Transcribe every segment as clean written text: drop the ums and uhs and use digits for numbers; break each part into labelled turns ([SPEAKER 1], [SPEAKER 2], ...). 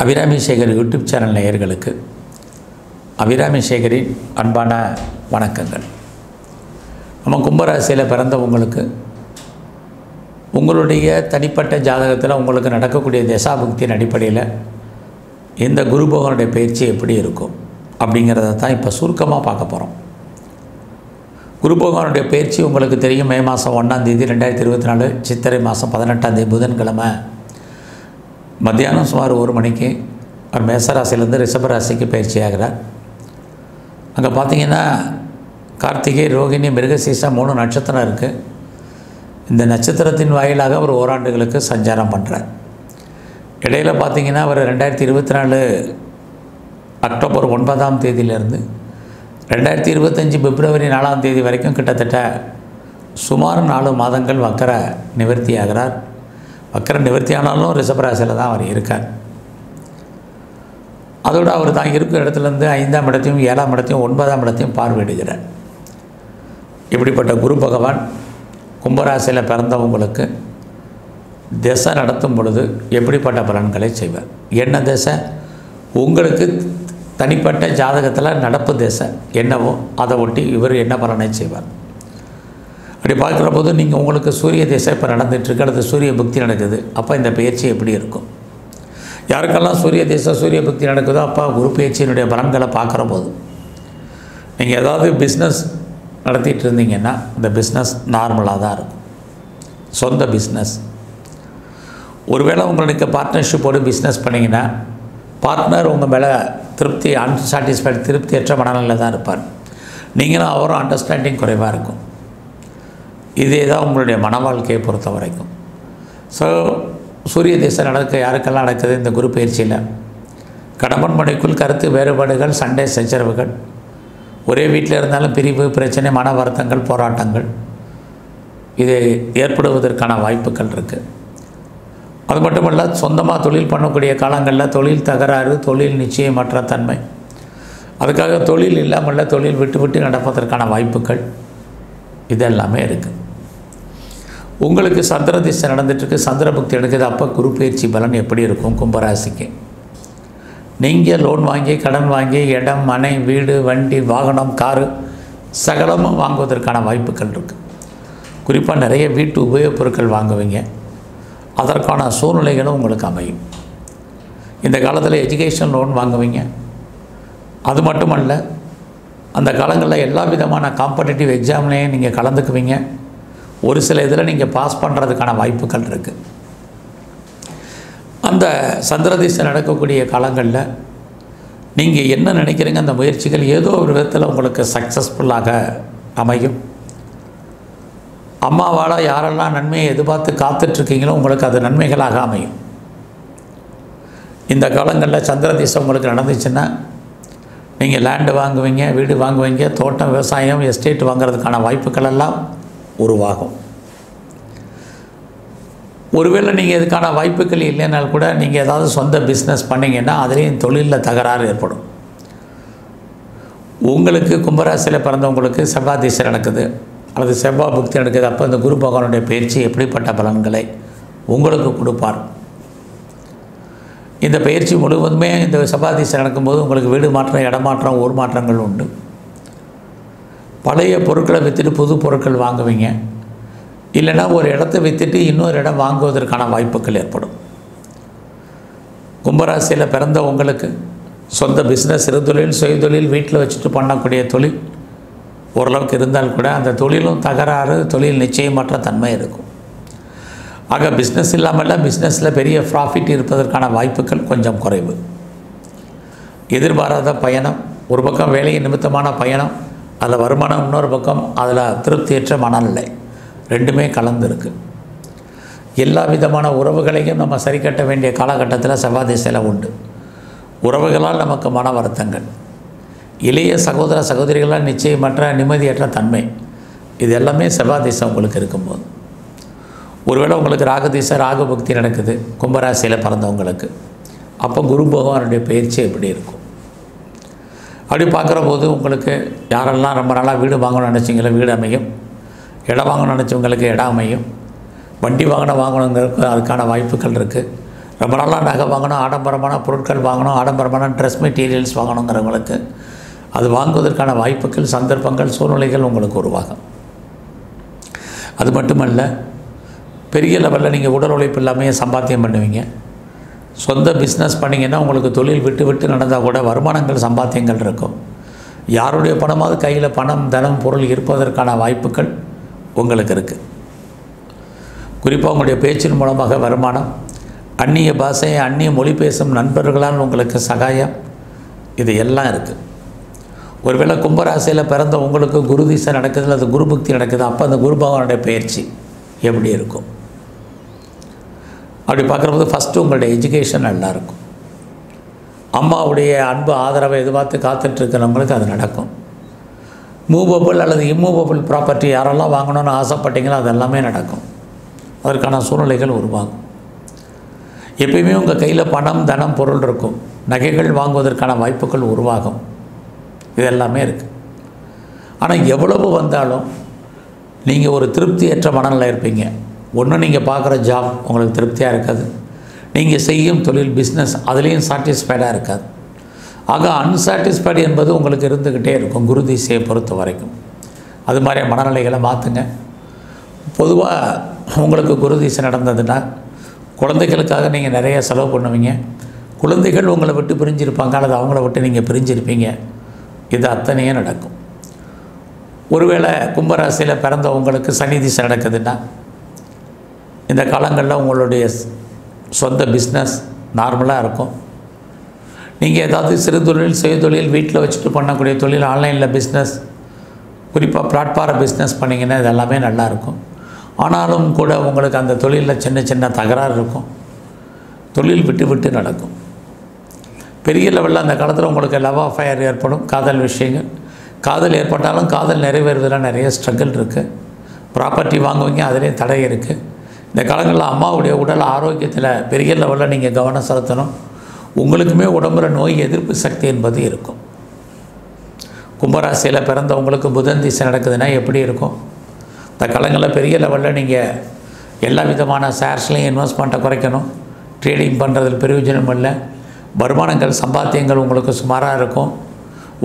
[SPEAKER 1] Abirami Sekar YouTube channel நேயர்களுக்கு அபிராமி சேகரின் அன்பான வணக்கங்கள். நம்ம கும்பராசியில் பிறந்தவங்களுக்கு உங்களுடைய தனிப்பட்ட ஜாதகத்தில் உங்களுக்கு நடக்கக்கூடிய தசாபுக்தியின் அடிப்படையில் இந்த குரு பகவானுடைய பயிற்சி எப்படி இருக்கும் அப்படிங்கிறத தான் இப்போ சுருக்கமாக பார்க்க போகிறோம். குரு பகவானுடைய பயிற்சி உங்களுக்கு தெரியும். மே மாதம் 1ஆம் தேதி 2024 சித்திரை மாதம் 18ஆம் தேதி புதன்கிழமை மத்தியானம் சுமார் 1 மணிக்கு அவர் மேசராசிலேருந்து ரிஷபராசிக்கு பயிற்சி ஆகிறார். அங்கே பார்த்திங்கன்னா கார்த்திகை, ரோகிணி, மிருகசீரிஷம் 3 நட்சத்திரம் இருக்குது. இந்த நட்சத்திரத்தின் வாயிலாக அவர் ஓராண்டுகளுக்கு சஞ்சாரம் பண்ணுறார். இடையில் பார்த்திங்கன்னா அவர் 2024 அக்டோபர் 9ஆம் தேதியிலேருந்து 2025 பிப்ரவரி 4ஆம் தேதி வரைக்கும் கிட்டத்தட்ட சுமார் 4 மாதங்கள் வக்கர நிவர்த்தி ஆகிறார். வக்கர நிவர்த்தி ஆனாலும் ரிஷபராசியில் தான் அவர் இருக்கார். அதோடு அவர் தான் இருக்கிற இடத்துலேருந்து 5ஆம் இடத்தையும் 7ஆம் இடத்தையும் 9ஆம் இடத்தையும் பார்வையிடுகிறார். இப்படிப்பட்ட குரு பகவான் கும்பராசியில் பிறந்தவங்களுக்கு திசை நடத்தும் பொழுது எப்படிப்பட்ட பலன்களை செய்வார்? என்ன திசை? உங்களுக்கு தனிப்பட்ட ஜாதகத்தில் நடப்பு திசை என்னவோ அதை ஒட்டி இவர் என்ன பலனை செய்வார்? அப்படி பார்க்குற போது நீங்கள் உங்களுக்கு சூரிய திசை இப்போ நடந்துகிட்ருக்கு, அல்லது சூரிய புக்தி நடக்குது. அப்போ இந்த பயிற்சி எப்படி இருக்கும்? யாருக்கெல்லாம் சூரிய திசை சூரிய புக்தி நடக்குதோ அப்போ குரு பயிற்சியினுடைய பலன்களை பார்க்குற போது நீங்கள் ஏதாவது பிஸ்னஸ் நடத்திட்டு இருந்தீங்கன்னா இந்த பிஸ்னஸ் நார்மலாக தான் இருக்கும். சொந்த பிஸ்னஸ். ஒருவேளை உங்களுக்கு பார்ட்னர்ஷிப்போடு பிஸ்னஸ் பண்ணிங்கன்னா பார்ட்னர் உங்கள் மேலே திருப்தி அன்சாட்டிஸ்ஃபைடு திருப்தியற்ற மனநிலையில் தான் இருப்பார். நீங்களும் அவரும் அண்டர்ஸ்டாண்டிங் குறைவாக இருக்கும். இதே தான் உங்களுடைய மன வாழ்க்கையை பொறுத்த வரைக்கும். ஸோ சூரிய திசை நடக்க யாருக்கெல்லாம் நடக்குது இந்த குரு பயிற்சியில்? கணவன் மனைவிக்குள் கருத்து வேறுபாடுகள், சண்டை சச்சரவுகள், ஒரே வீட்டில் இருந்தாலும் பிரிவு, பிரச்சனை, மன வருத்தங்கள், போராட்டங்கள் இது ஏற்படுவதற்கான வாய்ப்புகள் இருக்குது. அது மட்டுமல்ல, சொந்தமாக தொழில் பண்ணக்கூடிய காலங்களில் தொழில் தகராறு, தொழில் நிச்சயமற்ற தன்மை, அதுக்காக தொழில் இல்லாமல் தொழில் விட்டு விட்டு நடப்பதற்கான வாய்ப்புகள் இதெல்லாமே இருக்குது. உங்களுக்கு சந்திர திசை நடந்துட்டுருக்கு, சந்திர புக்தி எடுக்குது. அப்போ குரு பயிற்சி பலன் எப்படி இருக்கும் கும்பராசிக்கு? நீங்கள் லோன் வாங்கி, கடன் வாங்கி, இடம், மனை, வீடு, வண்டி, வாகனம், காரு சகலமும் வாங்குவதற்கான வாய்ப்புகள் இருக்குது. குறிப்பாக நிறைய வீட்டு உபயோகப் பொருட்கள் வாங்குவீங்க. அதற்கான சூழ்நிலைகளும் உங்களுக்கு அமையும். இந்த காலத்தில் எஜுகேஷன் லோன் வாங்குவீங்க. அது மட்டுமல்ல, அந்த காலங்களில் எல்லா விதமான காம்படிட்டிவ் எக்ஸாம்லேயும் நீங்கள் கலந்துக்குவீங்க. ஒரு சில இதில் நீங்கள் பாஸ் பண்ணுறதுக்கான வாய்ப்புகள் இருக்குது. அந்த சந்திரதிசை நடக்கக்கூடிய காலங்களில் நீங்கள் என்ன நினைக்கிறீங்க, அந்த முயற்சிகள் ஏதோ ஒரு விதத்தில் உங்களுக்கு சக்ஸஸ்ஃபுல்லாக அமையும். அம்மாவால் யாரெல்லாம் நன்மையை எதிர்பார்த்து காத்துட்ருக்கீங்களோ உங்களுக்கு அது நன்மைகளாக அமையும். இந்த காலங்களில் சந்திரதிசை உங்களுக்கு நடந்துச்சுன்னா நீங்கள் லேண்டு வாங்குவீங்க, வீடு வாங்குவீங்க, தோட்டம், விவசாயம், எஸ்டேட் வாங்கிறதுக்கான வாய்ப்புகள் எல்லாம் உருவாகும். ஒருவேளை நீங்கள் இதுக்கான வாய்ப்புகள் இல்லைனால் கூட நீங்கள் ஏதாவது சொந்த பிஸ்னஸ் பண்ணிங்கன்னா அதுலேயும் தொழிலில் தகராறு ஏற்படும். உங்களுக்கு கும்பராசியில் பிறந்தவங்களுக்கு செவ்வாய் திசை நடக்குது, அல்லது செவ்வாய் புக்தி நடக்குது. அப்போ இந்த குரு பகவானுடைய பயிற்சி எப்படிப்பட்ட பலன்களை உங்களுக்கு கொடுப்பார்? இந்த பயிற்சி முழுவதுமே இந்த செவ்வாய் திசை நடக்கும்போது உங்களுக்கு வீடு மாற்றம், இடமாற்றம், ஊர் மாற்றங்கள் உண்டு. பழைய பொருட்களை விற்றுட்டு புது பொருட்கள் வாங்குவீங்க. இல்லைன்னா ஒரு இடத்தை விற்றுட்டு இன்னொரு இடம் வாங்குவதற்கான வாய்ப்புகள் ஏற்படும். கும்பராசியில் பிறந்த உங்களுக்கு சொந்த பிஸ்னஸ், சிறுதொழில், சுயதொழில், வீட்டில் வச்சுட்டு பண்ணக்கூடிய தொழில் ஓரளவுக்கு இருந்தால் கூட அந்த தொழிலும் தகராறு, தொழில் நிச்சயமற்ற தன்மை இருக்கும். ஆக பிஸ்னஸ் இல்லாமல் பிஸ்னஸில் பெரிய ப்ராஃபிட் இருப்பதற்கான வாய்ப்புகள் கொஞ்சம் குறைவு. எதிர்பாராத பயணம், ஒரு பக்கம் வேலை நிமித்தமான பயணம், அதில் வருமானம், இன்னொரு பக்கம் அதில் திருப்தியற்ற மனநிலை, ரெண்டுமே கலந்துருக்கு. எல்லா விதமான உறவுகளையும் நம்ம சரி கட்ட வேண்டிய காலகட்டத்தில் செவ்வாய் திசையில் உண்டு. உறவுகளால் நமக்கு மன வருத்தங்கள், இளைய சகோதர சகோதரிகளால் நிச்சயமற்ற நிம்மதியற்ற தன்மை, இது எல்லாமே செவ்வாய் திசை உங்களுக்கு இருக்கும்போது. ஒருவேளை உங்களுக்கு ராகு திசை, ராகு பக்தி நடக்குது கும்பராசியில் பிறந்தவங்களுக்கு, அப்போ குரு பகவானுடைய பயிற்சி எப்படி இருக்கும்? அப்படி பார்க்குற போது உங்களுக்கு யாரெல்லாம் ரொம்ப நாளாக வீடு வாங்கணும்னு நினச்சிங்களோ வீடு அமையும், இடம் வாங்கணும்னு நினச்சவங்களுக்கு இடம் அமையும், வண்டி வாங்கணுங்கிறதுக்கு அதுக்கான வாய்ப்புகள் இருக்குது. ரொம்ப நாளாக நகை வாங்கணும், ஆடம்பரமான பொருட்கள் வாங்கணும், ஆடம்பரமான ட்ரெஸ் மெட்டீரியல்ஸ் வாங்கணுங்கிறவங்களுக்கு அது வாங்குவதற்கான வாய்ப்புகள், சந்தர்ப்பங்கள், சூழ்நிலைகள் உங்களுக்கு உருவாகும். அது மட்டுமல்ல, பெரிய லெவலில் நீங்கள் உடல் உழைப்பு இல்லாமல் சம்பாத்தியம் பண்ணுவீங்க. சொந்த பிஸ்னஸ் பண்ணிங்கன்னா உங்களுக்கு தொழில் விட்டு விட்டு நடந்தால் கூட வருமானங்கள், சம்பாத்தியங்கள் இருக்கும். யாருடைய பணமாவது கையில் பணம், தனம், பொருள் இருப்பதற்கான வாய்ப்புகள் உங்களுக்கு இருக்குது. குறிப்பாக உங்களுடைய பேச்சின் மூலமாக வருமானம், அந்நிய பாஷை, அந்நிய மொழி பேசும் நண்பர்களால் உங்களுக்கு சகாயம், இது எல்லாம் இருக்குது. ஒருவேளை கும்பராசியில் பிறந்த உங்களுக்கு குரு திசை நடக்குது, அது குரு புக்தி நடக்குது, அப்போ அந்த குரு பகவானுடைய பயிற்சி எப்படி இருக்கும்? அப்படி பார்க்குறபோது ஃபஸ்ட்டு உங்களுடைய எஜுகேஷன் நல்லாயிருக்கும். அம்மாவுடைய அன்பு, ஆதரவை எதிர்பார்த்து காத்துட்ருக்கிறவங்களுக்கு அது நடக்கும். மூவபிள் அல்லது இம்மூவபிள் ப்ராப்பர்ட்டி யாரெல்லாம் வாங்கணும்னு ஆசைப்பட்டீங்களோ அது எல்லாமே நடக்கும். அதற்கான சூழ்நிலைகள் உருவாகும். எப்பயுமே உங்கள் கையில் பணம், தனம், பொருள் இருக்கும். நகைகள் வாங்குவதற்கான வாய்ப்புகள் உருவாகும். இது எல்லாமே இருக்குது. ஆனால் எவ்வளவு வந்தாலும் நீங்கள் ஒரு திருப்தியற்ற மனநிலை இருப்பீங்க. ஒன்று நீங்கள் பார்க்குற ஜாப் உங்களுக்கு திருப்தியாக இருக்காது, நீங்கள் செய்யும் தொழில், பிஸ்னஸ் அதுலேயும் சாட்டிஸ்ஃபைடாக இருக்காது. ஆக அன்சாட்டிஸ்ஃபைடு என்பது உங்களுக்கு இருந்துக்கிட்டே இருக்கும் குரு திசையை பொறுத்த வரைக்கும். அது மாதிரி மனநிலைகளை மாற்றுங்க. பொதுவாக உங்களுக்கு குரு திசை நடந்ததுன்னா குழந்தைகளுக்காக நீங்கள் நிறைய செலவு பண்ணுவீங்க. குழந்தைகள் உங்களை விட்டு பிரிஞ்சிருப்பாங்க அல்லது அவங்கள விட்டு நீங்கள் பிரிஞ்சிருப்பீங்க. இது அத்தனையே நடக்கும். ஒருவேளை கும்பராசியில் பிறந்த உங்களுக்கு சனி திசை நடக்குதுன்னா இந்த காலங்களில் உங்களுடைய சொந்த பிஸ்னஸ் நார்மலாக இருக்கும். நீங்கள் ஏதாவது சிறு தொழில், சுய தொழில், வீட்டில் வச்சுட்டு பண்ணக்கூடிய தொழில், ஆன்லைனில் பிஸ்னஸ், குறிப்பாக பிளாட்ஃபார பிஸ்னஸ் பண்ணிங்கன்னா இது எல்லாமே நல்லாயிருக்கும். ஆனாலும் கூட உங்களுக்கு அந்த தொழிலில் சின்ன சின்ன தகராறு இருக்கும். தொழில் விட்டு விட்டு நடக்கும். பெரிய லெவலில் அந்த காலத்தில் உங்களுக்கு லவ் அஃபயர் ஏற்படும், காதல் விஷயங்கள். காதல் ஏற்பட்டாலும் காதல் நிறைவேறுவதில் நிறைய ஸ்ட்ரகிள் இருக்குது. ப்ராப்பர்ட்டி வாங்குவீங்க, அதிலே தடை இருக்குது. இந்த காலங்களில் அம்மாவுடைய உடல் ஆரோக்கியத்தில் பெரிய லெவலில் நீங்கள் கவனம் செலுத்தணும். உங்களுக்குமே உடம்புல நோய் எதிர்ப்பு சக்தி என்பது இருக்கும். கும்பராசியில் பிறந்தவங்களுக்கு புதன் திசை நடக்குதுன்னா எப்படி இருக்கும்? இந்த காலங்களில் பெரிய லெவலில் நீங்கள் எல்லா விதமான ஷேர்ஸ்லையும் இன்வெஸ்ட்மெண்ட்டை குறைக்கணும். ட்ரேடிங் பண்ணுறதில் பிரயோஜனம் இல்லை. வருமானங்கள், சம்பாத்தியங்கள் உங்களுக்கு சுமாராக இருக்கும்.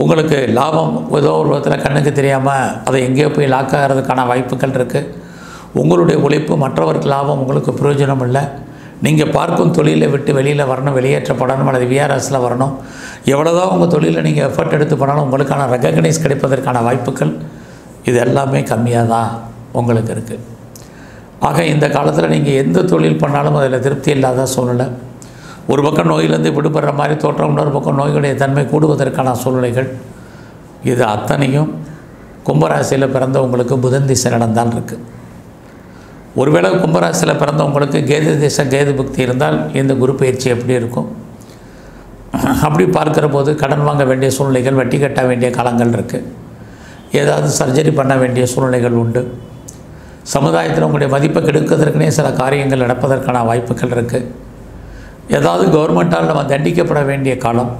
[SPEAKER 1] உங்களுக்கு லாபம் ஏதோ ஒரு விதத்தில் கண்ணுக்கு தெரியாமல் அதை எங்கேயோ போய் லாக் ஆகிறதுக்கான வாய்ப்புகள் இருக்குது. உங்களுடைய உழைப்பு, மற்றவருக்கு லாபம் உங்களுக்கு பிரயோஜனம் இல்லை. நீங்கள் பார்க்கும் தொழிலை விட்டு வெளியில் வரணும், வெளியேற்றப்படணும் அல்லது விஆர்எஸில் வரணும். எவ்வளோதான் உங்கள் தொழிலில் நீங்கள் எஃபர்ட் எடுத்து பண்ணாலும் உங்களுக்கான ரெகக்னைஸ் கிடைப்பதற்கான வாய்ப்புகள் இது எல்லாமே கம்மியாக தான் உங்களுக்கு இருக்குது. ஆக இந்த காலத்தில் நீங்கள் எந்த தொழில் பண்ணாலும் அதில் திருப்தி இல்லாத சூழ்நிலை. ஒரு பக்கம் நோயிலிருந்து விடுபடுற மாதிரி தோற்றம், இன்னொரு பக்கம் நோய்களுடைய தன்மை கூடுவதற்கான சூழ்நிலைகள். இது அத்தனையும் கும்பராசியில் பிறந்தவங்களுக்கு புதன் திசை நடந்தால் இருக்குது. ஒருவேளை கும்பராசியில் பிறந்தவங்களுக்கு கேது திசை, கேது புக்தி இருந்தால் இந்த குரு பயிற்சி எப்படி இருக்கும்? அப்படி பார்க்குற போது கடன் வாங்க வேண்டிய சூழ்நிலைகள், வட்டி கட்ட வேண்டிய காலங்கள் இருக்குது. ஏதாவது சர்ஜரி பண்ண வேண்டிய சூழ்நிலைகள் உண்டு. சமுதாயத்தில் உங்களுடைய மதிப்பை கெடுக்கிறதுக்குனே சில காரியங்கள் நடப்பதற்கான வாய்ப்புகள் இருக்குது. ஏதாவது கவர்மெண்ட்டால் நம்ம தண்டிக்கப்பட வேண்டிய காலம்.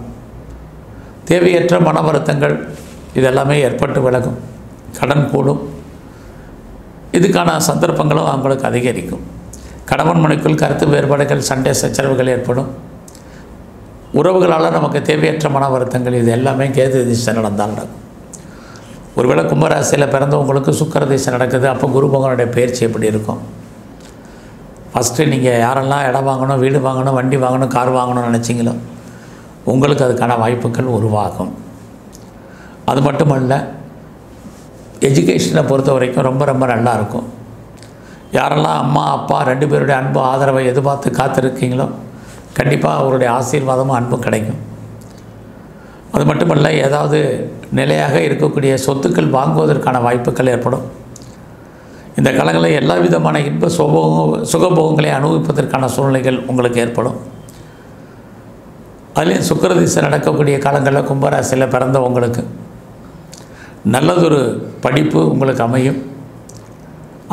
[SPEAKER 1] தேவையற்ற மன வருத்தங்கள் இதெல்லாமே ஏற்பட்டு விலகும். கடன் கூடும். இதுக்கான சந்தர்ப்பங்களும் அவங்களுக்கு அதிகரிக்கும். கணவன் மனைவிக்குள் கருத்து வேறுபாடுகள், சண்டை சச்சரவுகள் ஏற்படும். உறவுகளால் நமக்கு தேவையற்ற மன வருத்தங்கள், இது எல்லாமே கேது திசை நடந்தால் நடக்கும். ஒருவேளை கும்பராசியில் பிறந்தவங்களுக்கு சுக்கிர திசை நடக்குது, அப்போ குரு பகவானுடைய பயிற்சி எப்படி இருக்கும்? ஃபஸ்ட்டு நீங்கள் யாரெல்லாம் இடம் வாங்கணும், வீடு வாங்கணும், வண்டி வாங்கணும், கார் வாங்கணும்னு நினச்சிங்களோ உங்களுக்கு அதுக்கான வாய்ப்புகள் உருவாகும். அது மட்டுமல்ல, எஜுகேஷனை பொறுத்த வரைக்கும் ரொம்ப ரொம்ப நல்லாயிருக்கும். யாரெல்லாம் அம்மா அப்பா ரெண்டு பேருடைய அன்பு, ஆதரவை எதிர்பார்த்து காத்திருக்கீங்களோ கண்டிப்பாக அவருடைய ஆசீர்வாதமும் அன்பும் கிடைக்கும். அது மட்டுமல்ல, ஏதாவது நிலையாக இருக்கக்கூடிய சொத்துக்கள் வாங்குவதற்கான வாய்ப்புகள் ஏற்படும். இந்த காலங்களில் எல்லா விதமான இன்ப சுகபோகங்களை அனுபவிப்பதற்கான சூழ்நிலைகள் உங்களுக்கு ஏற்படும். அதுலேயும் சுக்கிர திசை நடக்கக்கூடிய காலங்களில் கும்பராசியில் பிறந்தவங்களுக்கு நல்லதொரு படிப்பு உங்களுக்கு அமையும்.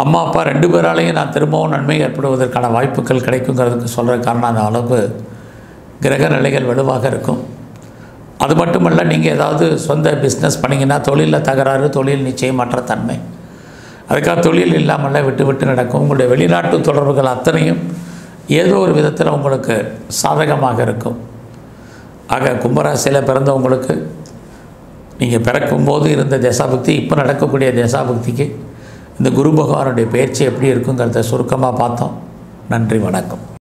[SPEAKER 1] அம்மா அப்பா ரெண்டு பேராலையும் நான் திரும்பவும் நன்மை ஏற்படுவதற்கான வாய்ப்புகள் கிடைக்குங்கிறதுக்கு சொல்கிற காரணம் அந்த அளவுக்கு கிரக நிலைகள் வலுவாக இருக்கும். அது மட்டுமல்ல, நீங்கள் ஏதாவது சொந்த பிஸ்னஸ் பண்ணிங்கன்னா தொழிலில் தகராறு, தொழில் நிச்சயமற்ற தன்மை. அதுக்காக தொழில் இல்லாமல் விட்டு விட்டு நடக்கும். உங்களுடைய வெளிநாட்டு தொடர்புகள் அத்தனையும் ஏதோ ஒரு விதத்தில் உங்களுக்கு சாதகமாக இருக்கும். ஆக கும்பராசியில் பிறந்தவங்களுக்கு நீங்கள் பிறக்கும்போது இருந்த தசாபக்தி இப்போ நடக்கக்கூடிய தசாபக்திக்கு இந்த குரு பகவானுடைய பயிற்சி எப்படி இருக்குங்கிறத சுருக்கமாக பார்த்தோம். நன்றி, வணக்கம்.